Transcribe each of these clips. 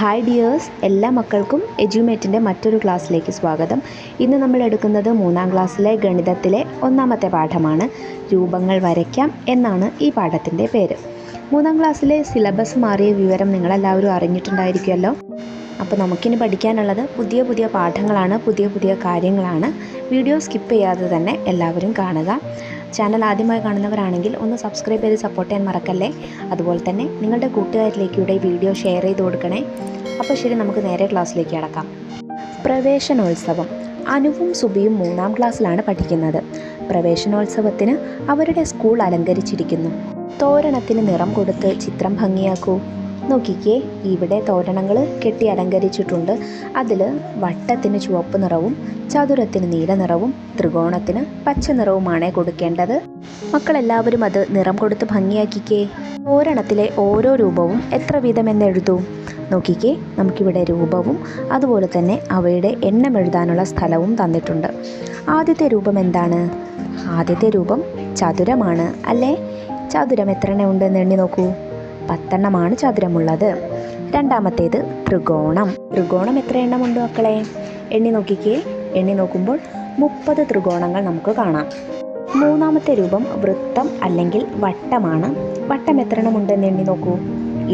Hi dears, എല്ലാ മക്കൾക്കും എജ്യൂമേറ്റിൻ്റെ മറ്റൊരു ക്ലാസ്സിലേക്ക് സ്വാഗതം. ഇന്ന് നമ്മൾ എടുക്കുന്നത് 3ാം ക്ലാസ്സിലെ ഗണിതത്തിലെ 1ാമത്തെ പാഠമാണ്. രൂപങ്ങൾ വരയ്ക്കാം എന്നാണ് ഈ പാഠത്തിൻ്റെ പേര്. 3ാം ക്ലാസ്സിലെ സിലബസ് മാറിയ വിവരം നിങ്ങളെല്ലാവരും അറിഞ്ഞിട്ടുണ്ടായിരിക്കുമല്ലോ. അപ്പോൾ നമുക്കിനി പഠിക്കാനുള്ളത് പുതിയ പുതിയ പാഠങ്ങളാണ്, പുതിയ പുതിയ കാര്യങ്ങളാണ്. വീഡിയോ സ്കിപ്പ് ചെയ്യാതെ തന്നെ എല്ലാവരും കാണുക. ചാനൽ ആദ്യമായി കാണുന്നവരാണെങ്കിൽ ഒന്ന് സബ്സ്ക്രൈബ് ചെയ്ത് സപ്പോർട്ട് ചെയ്യാൻ മറക്കല്ലേ. അതുപോലെ തന്നെ നിങ്ങളുടെ കൂട്ടുകാരിലേക്ക് ഈ വീഡിയോ ഷെയർ ചെയ്ത് കൊടുക്കണേ. അപ്പോൾ ശരി, നമുക്ക് നേരെ ക്ലാസ്സിലേക്ക് കടക്കാം. പ്രവേശനോത്സവം. അനുവും സുബിയും 3ാം ക്ലാസ്സിലാണ് പഠിക്കുന്നത്. പ്രവേശനോത്സവത്തിന് അവരുടെ സ്കൂൾ അലങ്കരിച്ചിരിക്കുന്നു. തോരണത്തിന് നിറം കൊടുത്ത് ചിത്രം ഭംഗിയാക്കൂ. നോക്കിക്കേ, ഇവിടെ തോരണങ്ങൾ കെട്ടി അലങ്കരിച്ചിട്ടുണ്ട്. അതിൽ വട്ടത്തിന് ചുവപ്പ് നിറവും ചതുരത്തിന് നീല നിറവും ത്രികോണത്തിന് പച്ച നിറവുമാണ് കൊടുക്കേണ്ടത്. മക്കളെല്ലാവരും അത് നിറം കൊടുത്ത് ഭംഗിയാക്കിക്കേ. തോരണത്തിലെ ഓരോ രൂപവും എത്ര വീതമെന്ന് എഴുതൂ. നോക്കിക്കേ, നമുക്കിവിടെ രൂപവും അതുപോലെ തന്നെ അവയുടെ എണ്ണം എഴുതാനുള്ള സ്ഥലവും തന്നിട്ടുണ്ട്. ആദ്യത്തെ രൂപം എന്താണ്? ആദ്യത്തെ രൂപം ചതുരമാണ് അല്ലേ? ചതുരം എത്ര എണ്ണം ഉണ്ടെന്ന് എണ്ണി നോക്കൂ. 10 എണ്ണമാണ് ചതുരമുള്ളത്. രണ്ടാമത്തേത് ത്രികോണം. ത്രികോണം എത്ര എണ്ണമുണ്ട് മക്കളെ? എണ്ണി നോക്കിക്കേ. എണ്ണി നോക്കുമ്പോൾ 30 ത്രികോണങ്ങൾ നമുക്ക് കാണാം. മൂന്നാമത്തെ രൂപം വൃത്തം അല്ലെങ്കിൽ വട്ടമാണ്. വട്ടം എത്ര എണ്ണമുണ്ടെന്ന് എണ്ണി നോക്കൂ.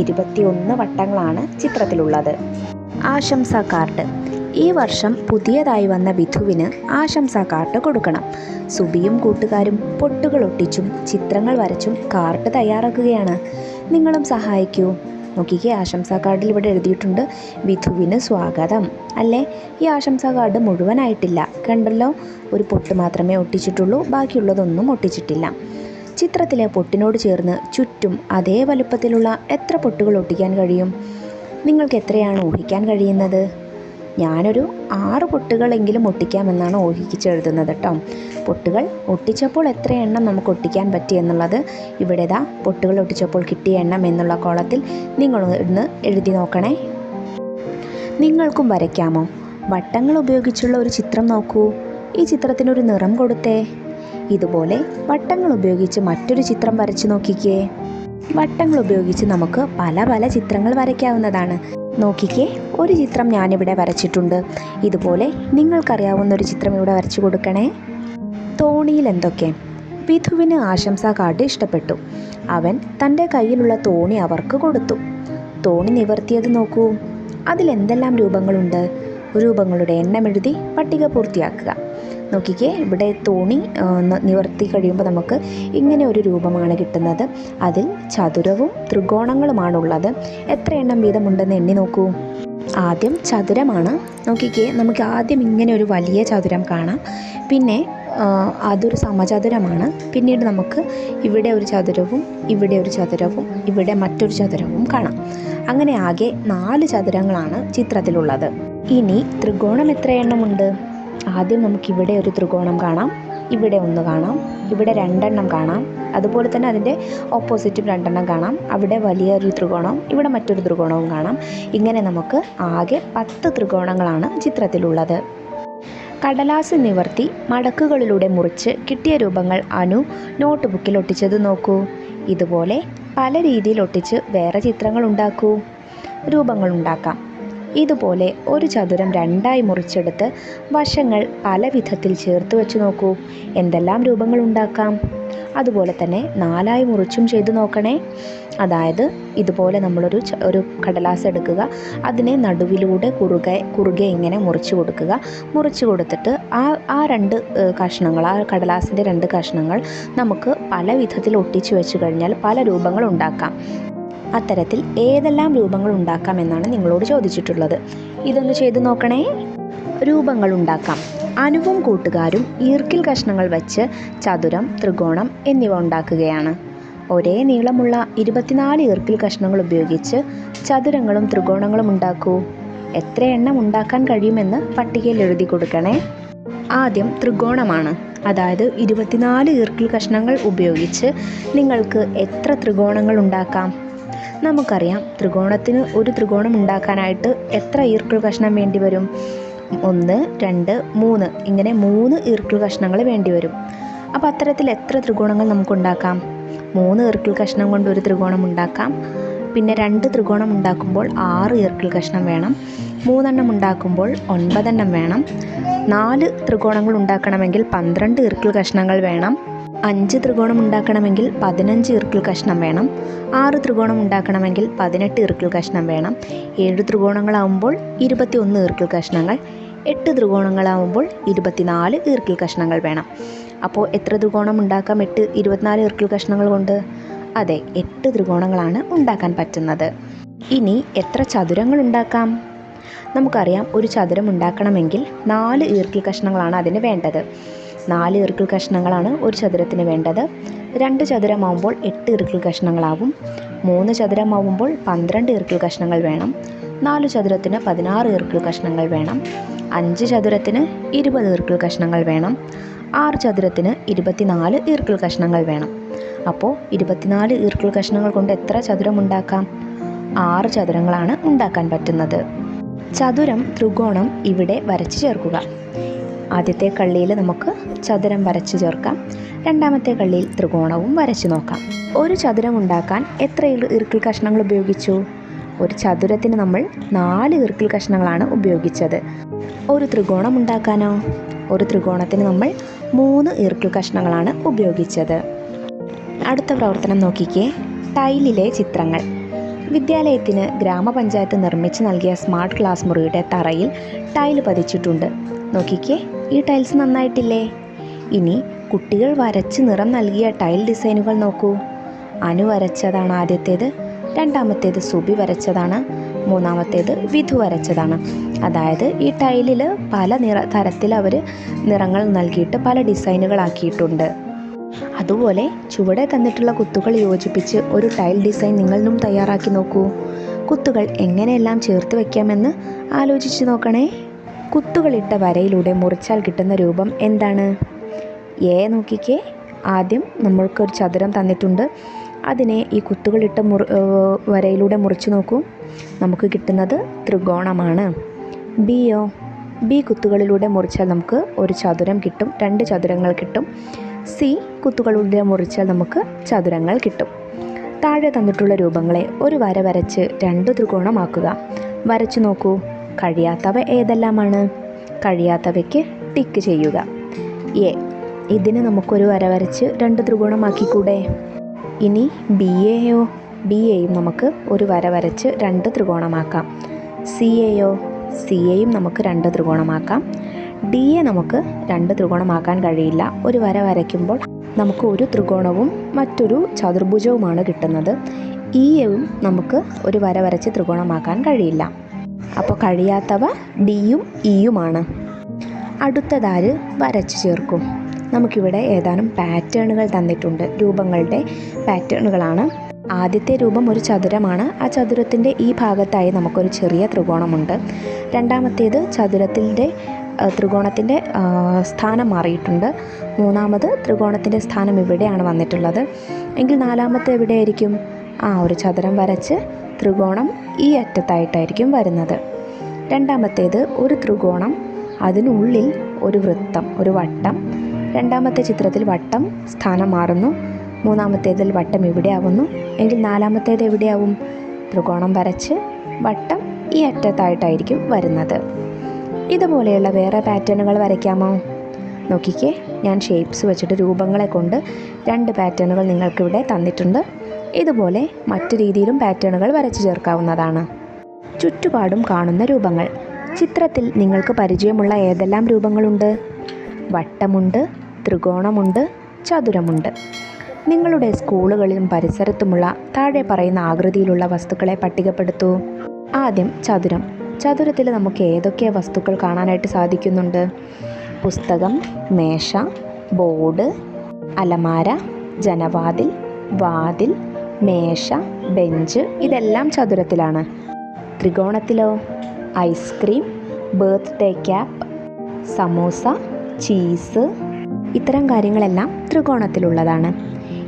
21 വട്ടങ്ങളാണ് ചിത്രത്തിലുള്ളത്. ആശംസാ കാർഡ്. ഈ വർഷം പുതിയതായി വന്ന വിധുവിന് ആശംസാ കാർഡ് കൊടുക്കണം. സുബിയും കൂട്ടുകാരും പൊട്ടുകൾ ഒട്ടിച്ചും ചിത്രങ്ങൾ വരച്ചും കാർഡ് തയ്യാറാക്കുകയാണ്. നിങ്ങളും സഹായിക്കൂ. നോക്കിക്കേ, ആശംസാ കാർഡിൽ ഇവിടെ എഴുതിയിട്ടുണ്ട് വിധുവിന് സ്വാഗതം അല്ലേ? ഈ ആശംസാ കാർഡ് മുഴുവനായിട്ടില്ല, കണ്ടല്ലോ. ഒരു പൊട്ട് മാത്രമേ ഒട്ടിച്ചിട്ടുള്ളൂ, ബാക്കിയുള്ളതൊന്നും ഒട്ടിച്ചിട്ടില്ല. ചിത്രത്തിലെ പൊട്ടിനോട് ചേർന്ന് ചുറ്റും അതേ വലുപ്പത്തിലുള്ള എത്ര പൊട്ടുകൾ ഒട്ടിക്കാൻ കഴിയും? നിങ്ങൾക്ക് എത്രയാണ് ഊഹിക്കാൻ കഴിയുന്നത്? ഞാനൊരു 6 പൊട്ടുകളെങ്കിലും ഒട്ടിക്കാമെന്നാണ് ഊഹിച്ചെഴുതുന്നത് കേട്ടോ. പൊട്ടുകൾ ഒട്ടിച്ചപ്പോൾ എത്ര എണ്ണം നമുക്ക് ഒട്ടിക്കാൻ പറ്റി എന്നുള്ളത് ഇവിടെ പൊട്ടുകൾ ഒട്ടിച്ചപ്പോൾ കിട്ടിയ എണ്ണം എന്നുള്ള കോളത്തിൽ നിങ്ങൾ ഇന്ന് എഴുതി നോക്കണേ. നിങ്ങൾക്കും വരയ്ക്കാമോ? വട്ടങ്ങൾ ഉപയോഗിച്ചുള്ള ഒരു ചിത്രം നോക്കൂ. ഈ ചിത്രത്തിനൊരു നിറം കൊടുത്തേ. ഇതുപോലെ വട്ടങ്ങൾ ഉപയോഗിച്ച് മറ്റൊരു ചിത്രം വരച്ചു നോക്കിക്കേ. വട്ടങ്ങൾ ഉപയോഗിച്ച് നമുക്ക് പല പല ചിത്രങ്ങൾ വരയ്ക്കാവുന്നതാണ്. നോക്കിക്കേ, ഒരു ചിത്രം ഞാനിവിടെ വരച്ചിട്ടുണ്ട്. ഇതുപോലെ നിങ്ങൾക്കറിയാവുന്ന ഒരു ചിത്രം ഇവിടെ വരച്ചു കൊടുക്കണേ. തോണിയിൽ എന്തൊക്കെ? വിധുവിന് ആശംസാ കാർഡ് ഇഷ്ടപ്പെട്ടു. അവൻ തൻ്റെ കയ്യിലുള്ള തോണി അവർക്ക് കൊടുത്തു. തോണി നിവർത്തിയത് നോക്കൂ. അതിലെന്തെല്ലാം രൂപങ്ങളുണ്ട്? രൂപങ്ങളുടെ എണ്ണം എഴുതി പട്ടിക പൂർത്തിയാക്കുക. നോക്കിക്കേ, ഇവിടെ തോണി നിവർത്തി കഴിയുമ്പോൾ നമുക്ക് ഇങ്ങനെ ഒരു രൂപമാണ് കിട്ടുന്നത്. അതിൽ ചതുരവും ത്രികോണങ്ങളുമാണുള്ളത്. എത്ര എണ്ണം വീതമുണ്ടെന്ന് എണ്ണി നോക്കൂ. ആദ്യം ചതുരമാണ്. നോക്കിക്കേ, നമുക്ക് ആദ്യം ഇങ്ങനെ ഒരു വലിയ ചതുരം കാണാം. പിന്നെ അതൊരു സമചതുരമാണ്. പിന്നീട് നമുക്ക് ഇവിടെ ഒരു ചതുരവും ഇവിടെ ഒരു ചതുരവും ഇവിടെ മറ്റൊരു ചതുരവും കാണാം. അങ്ങനെ ആകെ 4 ചതുരങ്ങളാണ് ചിത്രത്തിലുള്ളത്. ഇനി ത്രികോണം എത്ര എണ്ണമുണ്ട്? ആദ്യം നമുക്കിവിടെ ഒരു ത്രികോണം കാണാം, ഇവിടെ ഒന്ന് കാണാം, ഇവിടെ 2 എണ്ണം കാണാം. അതുപോലെ തന്നെ അതിൻ്റെ ഓപ്പോസിറ്റും 2 എണ്ണം കാണാം. അവിടെ വലിയൊരു ത്രികോണവും ഇവിടെ മറ്റൊരു ത്രികോണവും കാണാം. ഇങ്ങനെ നമുക്ക് ആകെ 10 ത്രികോണങ്ങളാണ് ചിത്രത്തിലുള്ളത്. കടലാസ് നിവർത്തി മടക്കുകളിലൂടെ മുറിച്ച് കിട്ടിയ രൂപങ്ങൾ അനു നോട്ട് ബുക്കിൽ ഒട്ടിച്ചത് നോക്കൂ. ഇതുപോലെ പല രീതിയിൽ ഒട്ടിച്ച് വേറെ ചിത്രങ്ങൾ ഉണ്ടാക്കൂ. രൂപങ്ങൾ ഉണ്ടാക്കാം. ഇതുപോലെ ഒരു ചതുരം 2ആയി മുറിച്ചെടുത്ത് വശങ്ങൾ പല വിധത്തിൽ ചേർത്ത് വെച്ച് നോക്കൂ. എന്തെല്ലാം രൂപങ്ങൾ ഉണ്ടാക്കാം. അതുപോലെ തന്നെ 4ആയി മുറിച്ചും ചെയ്ത് നോക്കണേ. അതായത് ഇതുപോലെ നമ്മളൊരു കടലാസ് എടുക്കുക, അതിനെ നടുവിലൂടെ കുറുകെ ഇങ്ങനെ മുറിച്ച് കൊടുക്കുക. മുറിച്ച് കൊടുത്തിട്ട് ആ 2 കഷ്ണങ്ങൾ, ആ കടലാസിൻ്റെ 2 കഷ്ണങ്ങൾ നമുക്ക് പല വിധത്തിൽ ഒട്ടിച്ചു വെച്ച് കഴിഞ്ഞാൽ പല രൂപങ്ങൾ ഉണ്ടാക്കാം. അത്തരത്തിൽ ഏതെല്ലാം രൂപങ്ങൾ ഉണ്ടാക്കാമെന്നാണ് നിങ്ങളോട് ചോദിച്ചിട്ടുള്ളത്. ഇതൊന്ന് ചെയ്തു നോക്കണേ. രൂപങ്ങൾ ഉണ്ടാക്കാം. അനുവും കൂട്ടുകാരും ഈർക്കിൽ കഷ്ണങ്ങൾ വെച്ച് ചതുരം, ത്രികോണം എന്നിവ ഉണ്ടാക്കുകയാണ്. ഒരേ നീളമുള്ള 24 ഈർക്കിൽ കഷ്ണങ്ങൾ ഉപയോഗിച്ച് ചതുരങ്ങളും ത്രികോണങ്ങളും ഉണ്ടാക്കൂ. എത്ര എണ്ണം ഉണ്ടാക്കാൻ കഴിയുമെന്ന് പട്ടികയിൽ എഴുതി കൊടുക്കണേ. ആദ്യം ത്രികോണമാണ്. അതായത് 24 ഈർക്കിൽ കഷ്ണങ്ങൾ ഉപയോഗിച്ച് നിങ്ങൾക്ക് എത്ര ത്രികോണങ്ങൾ ഉണ്ടാക്കാം? നമുക്കറിയാം, ത്രികോണത്തിന് ഒരു ത്രികോണം ഉണ്ടാക്കാനായിട്ട് എത്ര ഈർക്കിൾ കഷ്ണം വേണ്ടി വരും? 1, 2, 3 ഇങ്ങനെ 3 ഈർക്കിൾ കഷ്ണങ്ങൾ വേണ്ടി വരും. അപ്പോൾ അത്തരത്തിൽ എത്ര ത്രികോണങ്ങൾ നമുക്കുണ്ടാക്കാം? 3 ഈർക്കിൾ കഷ്ണം കൊണ്ട് ഒരു ത്രികോണം ഉണ്ടാക്കാം. പിന്നെ 2 ത്രികോണം ഉണ്ടാക്കുമ്പോൾ 6 ഈർക്കിൾ കഷ്ണം വേണം. 3 എണ്ണം ഉണ്ടാക്കുമ്പോൾ 9 എണ്ണം വേണം. 4 ത്രികോണങ്ങൾ ഉണ്ടാക്കണമെങ്കിൽ 12 ഈർക്കിൾ കഷ്ണങ്ങൾ വേണം. 5 ത്രികോണം ഉണ്ടാക്കണമെങ്കിൽ 15 ഈർക്കിൾ കഷ്ണം വേണം. 6 ത്രികോണം ഉണ്ടാക്കണമെങ്കിൽ 18 ഈർക്കിൾ കഷ്ണം വേണം. 7 ത്രികോണങ്ങളാവുമ്പോൾ 21 ഈർക്കിൾ കഷ്ണങ്ങൾ. 8 ത്രികോണങ്ങളാവുമ്പോൾ 24 ഈർക്കിൾ കഷ്ണങ്ങൾ വേണം. അപ്പോൾ എത്ര ത്രികോണം ഉണ്ടാക്കാം 24 ഈർക്കിൾ കഷ്ണങ്ങൾ കൊണ്ട്? അതെ, 8 ത്രികോണങ്ങളാണ് ഉണ്ടാക്കാൻ പറ്റുന്നത്. ഇനി എത്ര ചതുരങ്ങൾ ഉണ്ടാക്കാം? നമുക്കറിയാം, ഒരു ചതുരം ഉണ്ടാക്കണമെങ്കിൽ 4 ഈർക്കിൾ കഷ്ണങ്ങളാണ് അതിന് വേണ്ടത്. 4 ഈർക്കിൾ കഷ്ണങ്ങളാണ് ഒരു ചതുരത്തിന് വേണ്ടത്. 2 ചതുരമാവുമ്പോൾ 8 ഈർക്കിൾ കഷ്ണങ്ങളാവും. 3 ചതുരമാവുമ്പോൾ 12 ഈർക്കിൾ കഷ്ണങ്ങൾ വേണം. 4 ചതുരത്തിന് 16 ഈർക്കിൾ കഷ്ണങ്ങൾ വേണം. 5 ചതുരത്തിന് 20 ഈർക്കിൾ കഷ്ണങ്ങൾ വേണം. 6 ചതുരത്തിന് 24 ഈർക്കിൾ കഷ്ണങ്ങൾ വേണം. അപ്പോൾ 24 ഈർക്കിൾ കഷ്ണങ്ങൾ കൊണ്ട് എത്ര ചതുരം ഉണ്ടാക്കാം? 6 ചതുരങ്ങളാണ് ഉണ്ടാക്കാൻ പറ്റുന്നത്. ചതുരം, ത്രികോണം ഇവിടെ വരച്ച് ചേർക്കുക. ആദ്യത്തെ കള്ളിയിൽ നമുക്ക് ചതുരം വരച്ച് ചേർക്കാം. രണ്ടാമത്തെ കള്ളിയിൽ ത്രികോണവും വരച്ച് നോക്കാം. ഒരു ചതുരം ഉണ്ടാക്കാൻ എത്ര ഈർക്കിൾ കഷ്ണങ്ങൾ ഉപയോഗിച്ചു? ഒരു ചതുരത്തിന് നമ്മൾ 4 ഈർക്കിൾ കഷ്ണങ്ങളാണ് ഉപയോഗിച്ചത്. ഒരു ത്രികോണം ഉണ്ടാക്കാനോ? ഒരു ത്രികോണത്തിന് നമ്മൾ 3 ഈർക്കിൾ കഷ്ണങ്ങളാണ് ഉപയോഗിച്ചത്. അടുത്ത പ്രവർത്തനം നോക്കിക്കേ. ടൈലിലെ ചിത്രങ്ങൾ. വിദ്യാലയത്തിന് ഗ്രാമപഞ്ചായത്ത് നിർമ്മിച്ച് നൽകിയ സ്മാർട്ട് ക്ലാസ് മുറിയുടെ തറയിൽ ടൈൽ പതിച്ചിട്ടുണ്ട്. നോക്കിക്കേ, ഈ ടൈൽസ് നന്നായിട്ടില്ലേ? ഇനി കുട്ടികൾ വരച്ച് നിറം നൽകിയ ടൈൽ ഡിസൈനുകൾ നോക്കൂ. അനു വരച്ചതാണ് ആദ്യത്തേത്, രണ്ടാമത്തേത് സുബി വരച്ചതാണ്, മൂന്നാമത്തേത് വിധു വരച്ചതാണ്. അതായത് ഈ ടൈലിൽ പല തരത്തിൽ അവർ നിറങ്ങൾ നൽകിയിട്ട് പല ഡിസൈനുകളാക്കിയിട്ടുണ്ട്. അതുപോലെ ചുവടെ തന്നിട്ടുള്ള കുത്തുകൾ യോജിപ്പിച്ച് ഒരു ടൈൽ ഡിസൈൻ നിങ്ങളും തയ്യാറാക്കി നോക്കൂ. കുത്തുകൾ എങ്ങനെയെല്ലാം ചേർത്ത് വയ്ക്കാമെന്ന് ആലോചിച്ച് നോക്കണേ. കുത്തുകളിട്ട വരയിലൂടെ മുറിച്ചാൽ കിട്ടുന്ന രൂപം എന്താണ്? നോക്കിക്കേ. ആദ്യം നമ്മൾക്കൊരു ചതുരം തന്നിട്ടുണ്ട്. അതിനെ ഈ കുത്തുകളിട്ട വരയിലൂടെ മുറിച്ച് നോക്കൂ. നമുക്ക് കിട്ടുന്നത് ത്രികോണമാണ്. ബിയോ? ബി കുത്തുകളിലൂടെ മുറിച്ചാൽ നമുക്ക് ഒരു ചതുരം കിട്ടും, 2 ചതുരങ്ങൾ കിട്ടും. സി കുത്തുകളിലൂടെ മുറിച്ചാൽ നമുക്ക് ചതുരങ്ങൾ കിട്ടും. താഴെ തന്നിട്ടുള്ള രൂപങ്ങളെ ഒരു വര വരച്ച് 2 ത്രികോണമാക്കുക. വരച്ചു നോക്കൂ. കഴിയാത്തവ ഏതെല്ലാമാണ്? കഴിയാത്തവയ്ക്ക് ടിക്ക് ചെയ്യുക. ഇതിന് നമുക്കൊരു വര വരച്ച് 2 ത്രികോണമാക്കിക്കൂടെ? ഇനി ബിയെയോ? ബിയെയും നമുക്ക് ഒരു വര വരച്ച് 2 ത്രികോണമാക്കാം. സിയെയോ? സിയെയും നമുക്ക് 2 ത്രികോണമാക്കാം. ഡിയെ നമുക്ക് 2 ത്രികോണമാക്കാൻ കഴിയില്ല. ഒരു വര വരയ്ക്കുമ്പോൾ നമുക്ക് ഒരു ത്രികോണവും മറ്റൊരു ചതുർഭുജവുമാണ് കിട്ടുന്നത്. ഇയും നമുക്ക് ഒരു വര വരച്ച് ത്രികോണമാക്കാൻ കഴിയില്ല. അപ്പോൾ കഴിയാത്തവ ഡിയും ഇയുമാണ്. അടുത്തതാര് വരച്ച് ചേർക്കും? നമുക്കിവിടെ ഏതാനും പാറ്റേണുകൾ തന്നിട്ടുണ്ട്. രൂപങ്ങളുടെ പാറ്റേണുകളാണ്. ആദ്യത്തെ രൂപം ഒരു ചതുരമാണ്. ആ ചതുരത്തിൻ്റെ ഈ ഭാഗത്തായി നമുക്കൊരു ചെറിയ ത്രികോണമുണ്ട്. രണ്ടാമത്തേത് ത്രികോണത്തിൻ്റെ സ്ഥാനം മാറിയിട്ടുണ്ട്. മൂന്നാമത് ത്രികോണത്തിൻ്റെ സ്ഥാനം ഇവിടെയാണ് വന്നിട്ടുള്ളത്. എങ്കിൽ നാലാമത്തെ എവിടെയായിരിക്കും? ഒരു ചതുരം വരച്ച് ത്രികോണം ഈ അറ്റത്തായിട്ടായിരിക്കും വരുന്നത്. രണ്ടാമത്തേത് ഒരു ത്രികോണം, അതിനുള്ളിൽ ഒരു വൃത്തം, ഒരു വട്ടം. രണ്ടാമത്തെ ചിത്രത്തിൽ വട്ടം സ്ഥാനം മാറുന്നു. മൂന്നാമത്തേതിൽ വട്ടം ഇവിടെ ആവുന്നു. എങ്കിൽ നാലാമത്തേത് എവിടെയാവും? ത്രികോണം വരച്ച് വട്ടം ഈ അറ്റത്തായിട്ടായിരിക്കും വരുന്നത്. ഇതുപോലെയുള്ള വേറെ പാറ്റേണുകൾ വരയ്ക്കാമോ? നോക്കിക്കേ, ഞാൻ ഷേപ്സ് വെച്ചിട്ട് രൂപങ്ങളെ കൊണ്ട് 2 പാറ്റേണുകൾ നിങ്ങൾക്കിവിടെ തന്നിട്ടുണ്ട്. ഇതുപോലെ മറ്റു രീതിയിലും പാറ്റേണുകൾ വരച്ചു ചേർക്കാവുന്നതാണ്. ചുറ്റുപാടും കാണുന്ന രൂപങ്ങൾ. ചിത്രത്തിൽ നിങ്ങൾക്ക് പരിചയമുള്ള ഏതെല്ലാം രൂപങ്ങളുണ്ട്? വട്ടമുണ്ട്, ത്രികോണമുണ്ട്, ചതുരമുണ്ട്. നിങ്ങളുടെ സ്കൂളുകളിലും പരിസരത്തുമുള്ള താഴെ പറയുന്ന ആകൃതിയിലുള്ള വസ്തുക്കളെ പട്ടികപ്പെടുത്തൂ. ആദ്യം ചതുരം. ചതുരത്തിൽ നമുക്ക് ഏതൊക്കെ വസ്തുക്കൾ കാണാനായിട്ട് സാധിക്കുന്നുണ്ട്? പുസ്തകം, മേശ, ബോർഡ്, അലമാര, ജനവാതിൽ, വാതിൽ, മേശ, ബെഞ്ച്, ഇതെല്ലാം ചതുരത്തിലാണ്. ത്രികോണത്തിലോ? Ice cream, birthday cap, samosa, cheese, ഇത്തരം കാര്യങ്ങളെല്ലാം ത്രികോണത്തിലുള്ളതാണ്.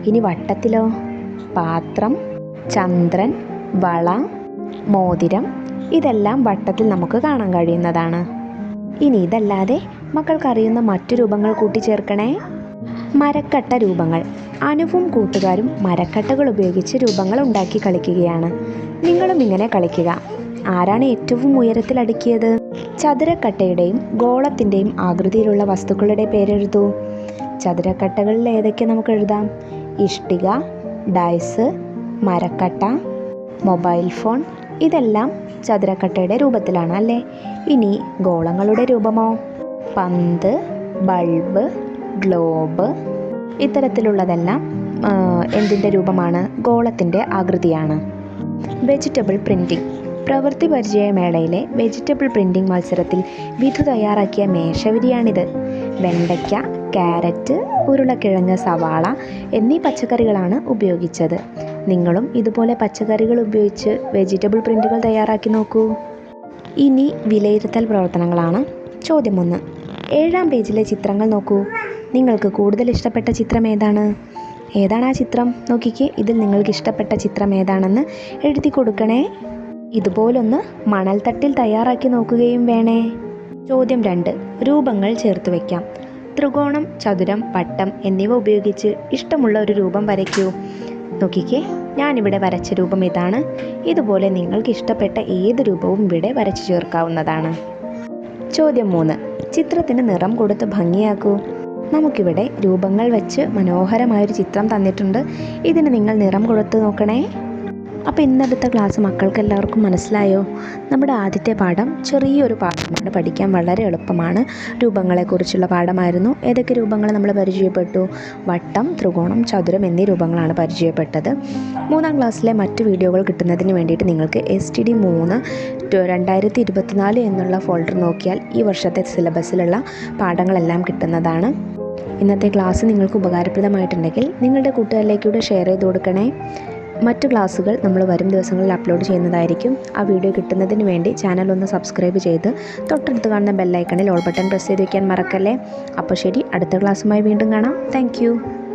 ഇനി വട്ടത്തിലോ? പാത്രം, ചന്ദ്രൻ, വള, മോതിരം, ഇതെല്ലാം വട്ടത്തിൽ നമുക്ക് കാണാൻ കഴിയുന്നതാണ്. ഇനി ഇതല്ലാതെ മക്കൾക്കറിയുന്ന മറ്റു രൂപങ്ങൾ കൂട്ടിച്ചേർക്കണേ. മരക്കട്ട രൂപങ്ങൾ. അനുവും കൂട്ടുകാരും മരക്കട്ടകൾ ഉപയോഗിച്ച് രൂപങ്ങൾ ഉണ്ടാക്കി കളിക്കുകയാണ്. നിങ്ങളും ഇങ്ങനെ കളിക്കുക. ആരാണ് ഏറ്റവും ഉയരത്തിൽ അടുക്കിയത്? ചതുരക്കട്ടയുടെയും ഗോളത്തിൻ്റെയും ആകൃതിയിലുള്ള വസ്തുക്കളുടെ പേരെഴുതൂ. ചതുരക്കട്ടകളിൽ ഏതൊക്കെ നമുക്ക് എഴുതാം? ഇഷ്ടിക, ഡൈസ്, മരക്കട്ട, മൊബൈൽ ഫോൺ, ഇതെല്ലാം ചതുരക്കട്ടയുടെ രൂപത്തിലാണ് അല്ലേ? ഇനി ഗോളങ്ങളുടെ രൂപമോ? പന്ത്, ബൾബ്, ഗ്ലോബ്, ഇത്തരത്തിലുള്ളതെല്ലാം എന്തിൻ്റെ രൂപമാണ്? ഗോളത്തിൻ്റെ ആകൃതിയാണ്. Vegetable printing. പ്രവൃത്തി പരിചയമേളയിലെ വെജിറ്റബിൾ പ്രിൻറ്റിംഗ് മത്സരത്തിൽ വിധു തയ്യാറാക്കിയ മേശവിരിയാണിത്. വെണ്ടയ്ക്ക, ക്യാരറ്റ്, ഉരുളക്കിഴങ്ങ്, സവാള എന്നീ പച്ചക്കറികളാണ് ഉപയോഗിച്ചത്. നിങ്ങളും ഇതുപോലെ പച്ചക്കറികൾ ഉപയോഗിച്ച് വെജിറ്റബിൾ പ്രിൻറ്റുകൾ തയ്യാറാക്കി നോക്കൂ. ഇനി വിലയിരുത്തൽ പ്രവർത്തനങ്ങളാണ്. ചോദ്യം 1. 7-ാം പേജിലെ ചിത്രങ്ങൾ നോക്കൂ. നിങ്ങൾക്ക് കൂടുതൽ ഇഷ്ടപ്പെട്ട ചിത്രം ഏതാണ്? ഏതാണ് ആ ചിത്രം? നോക്കിക്കേ. ഇതിൽ നിങ്ങൾക്ക് ഇഷ്ടപ്പെട്ട ചിത്രം ഏതാണെന്ന് എഴുതി കൊടുക്കണേ. ഇതുപോലൊന്ന് മണൽത്തട്ടിൽ തയ്യാറാക്കി നോക്കുകയും വേണേ. ചോദ്യം 2. രൂപങ്ങൾ ചേർത്ത് വയ്ക്കാം. ത്രികോണം, ചതുരം, വട്ടം എന്നിവ ഉപയോഗിച്ച് ഇഷ്ടമുള്ള ഒരു രൂപം വരയ്ക്കൂ. നോക്കിക്കേ, ഞാനിവിടെ വരച്ച രൂപം ഇതാണ്. ഇതുപോലെ നിങ്ങൾക്ക് ഇഷ്ടപ്പെട്ട ഏത് രൂപവും ഇവിടെ വരച്ചു ചേർക്കാവുന്നതാണ്. ചോദ്യം 3. ചിത്രത്തിന് നിറം കൊടുത്ത് ഭംഗിയാക്കൂ. നമുക്കിവിടെ രൂപങ്ങൾ വെച്ച് മനോഹരമായൊരു ചിത്രം തന്നിട്ടുണ്ട്. ഇതിന് നിങ്ങൾ നിറം കൊടുത്ത് നോക്കണേ. അപ്പോൾ ഇന്നടുത്ത ക്ലാസ് മക്കൾക്ക് എല്ലാവർക്കും മനസ്സിലായോ? നമ്മുടെ ആദ്യത്തെ പാഠം ചെറിയൊരു പാഠമാണ്, പഠിക്കാൻ വളരെ എളുപ്പമാണ്. രൂപങ്ങളെക്കുറിച്ചുള്ള പാഠമായിരുന്നു. ഏതൊക്കെ രൂപങ്ങൾ നമ്മൾ പരിചയപ്പെട്ടു? വട്ടം, ത്രികോണം, ചതുരം എന്നീ രൂപങ്ങളാണ് പരിചയപ്പെട്ടത്. 3-ാം ക്ലാസ്സിലെ മറ്റ് വീഡിയോകൾ കിട്ടുന്നതിന് വേണ്ടിയിട്ട് നിങ്ങൾക്ക് STD3 2024 എന്നുള്ള ഫോൾഡർ നോക്കിയാൽ ഈ വർഷത്തെ സിലബസിലുള്ള പാഠങ്ങളെല്ലാം കിട്ടുന്നതാണ്. ഇന്നത്തെ ക്ലാസ് നിങ്ങൾക്ക് ഉപകാരപ്രദമായിട്ടുണ്ടെങ്കിൽ നിങ്ങളുടെ കൂട്ടുകാരിലേക്കൂടെ ഷെയർ ചെയ്ത് കൊടുക്കണേ. മറ്റു ക്ലാസ്സുകൾ നമ്മൾ വരും ദിവസങ്ങളിൽ അപ്ലോഡ് ചെയ്യുന്നതായിരിക്കും. ആ വീഡിയോ കിട്ടുന്നതിന് വേണ്ടി ചാനൽ ഒന്ന് സബ്സ്ക്രൈബ് ചെയ്ത് തൊട്ടടുത്ത് കാണുന്ന ബെല്ലൈക്കണിൽ ഓൾ ബട്ടൺ പ്രസ് ചെയ്ത് വയ്ക്കാൻ മറക്കല്ലേ. അപ്പോൾ ശരി, അടുത്ത ക്ലാസ്സുമായി വീണ്ടും കാണാം. താങ്ക്